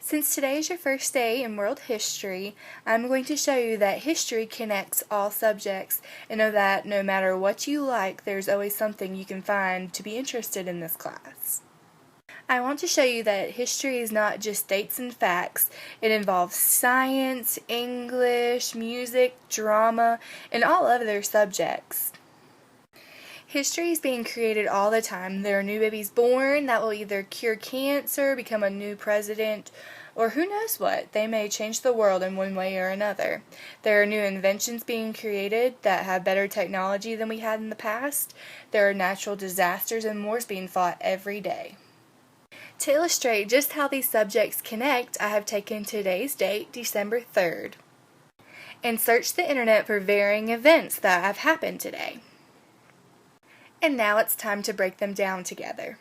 Since today is your first day in world history, I'm going to show you that history connects all subjects, and know that no matter what you like, there's always something you can find to be interested in this class. I want to show you that history is not just dates and facts. It involves science, English, music, drama, and all other subjects. History is being created all the time. There are new babies born that will either cure cancer, become a new president, or who knows what. They may change the world in one way or another. There are new inventions being created that have better technology than we had in the past. There are natural disasters and wars being fought every day. To illustrate just how these subjects connect, I have taken today's date, December 3rd, and searched the internet for varying events that have happened today. And now it's time to break them down together.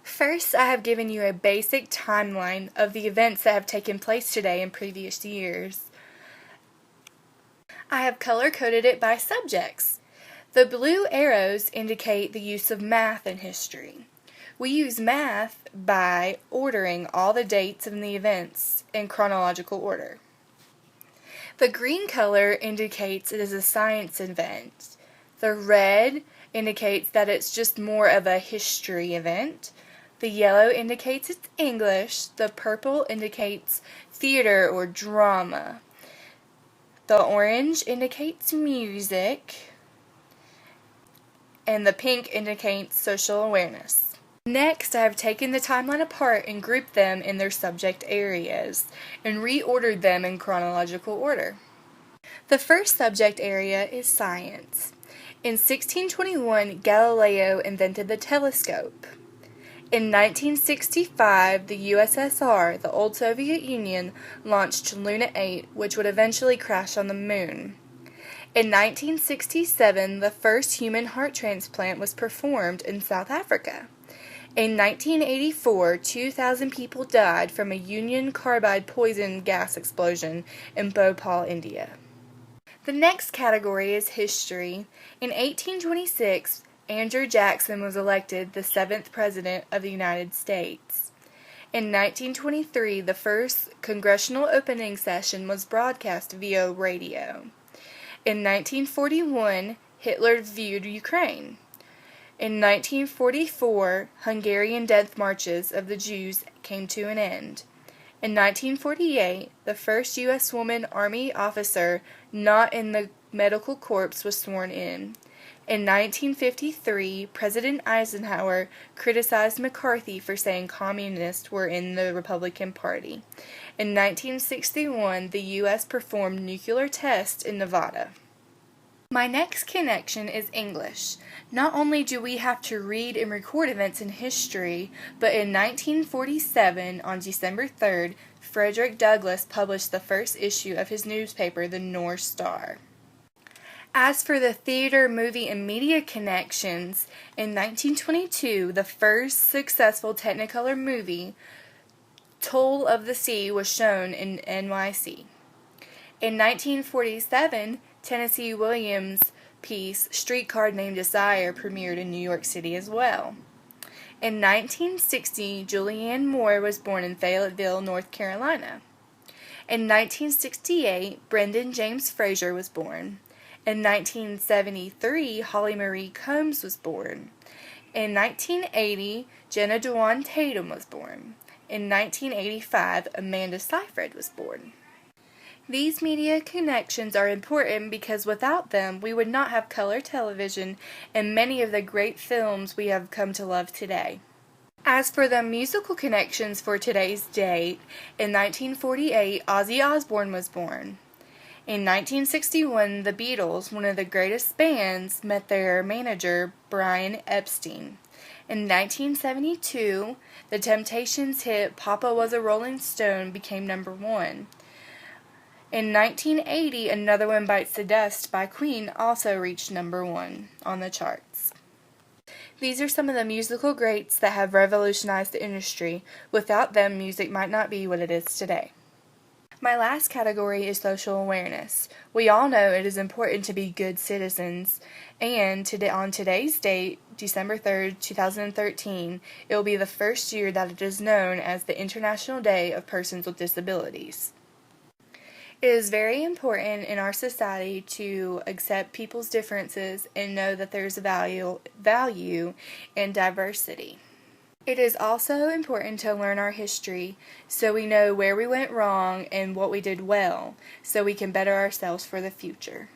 First, I have given you a basic timeline of the events that have taken place today in previous years. I have color-coded it by subjects. The blue arrows indicate the use of math in history. We use math by ordering all the dates of the events in chronological order. The green color indicates it is a science event. The red indicates that it's just more of a history event. The yellow indicates it's English. The purple indicates theater or drama. The orange indicates music. And the pink indicates social awareness. Next, I have taken the timeline apart and grouped them in their subject areas and reordered them in chronological order. The first subject area is science. In 1621, Galileo invented the telescope. In 1965, the USSR, the old Soviet Union, launched Luna 8, which would eventually crash on the moon. In 1967, the first human heart transplant was performed in South Africa. In 1984, 2,000 people died from a Union carbide poison gas explosion in Bhopal, India. The next category is history. In 1826, Andrew Jackson was elected the 7th President of the United States. In 1923, the first congressional opening session was broadcast via radio. In 1941, Hitler viewed Ukraine. In 1944, Hungarian death marches of the Jews came to an end. In 1948, the first U.S. woman Army officer not in the medical corps was sworn in. In 1953, President Eisenhower criticized McCarthy for saying communists were in the Republican Party. In 1961, the U.S. performed nuclear tests in Nevada. My next connection is English. Not only do we have to read and record events in history, but in 1947, on December 3rd, Frederick Douglass published the first issue of his newspaper, the North Star. As for the theater, movie, and media connections, in 1922, the first successful Technicolor movie, Toll of the Sea, was shown in NYC. In 1947, Tennessee Williams' piece, Streetcar Named Desire, premiered in New York City as well. In 1960, Julianne Moore was born in Fayetteville, North Carolina. In 1968, Brendan James Fraser was born. In 1973, Holly Marie Combs was born. In 1980, Jenna Dewan Tatum was born. In 1985, Amanda Seyfried was born. These media connections are important because without them, we would not have color television and many of the great films we have come to love today. As for the musical connections for today's date, in 1948, Ozzy Osbourne was born. In 1961, the Beatles, one of the greatest bands, met their manager, Brian Epstein. In 1972, the Temptations' hit Papa Was a Rolling Stone became number 1. In 1980, Another One Bites the Dust by Queen also reached number 1 on the charts. These are some of the musical greats that have revolutionized the industry. Without them, music might not be what it is today. My last category is social awareness. We all know it is important to be good citizens, and today, on today's date, December 3rd, 2013, it will be the first year that it is known as the International Day of Persons with Disabilities. It is very important in our society to accept people's differences and know that there's value in diversity. It is also important to learn our history so we know where we went wrong and what we did well, so we can better ourselves for the future.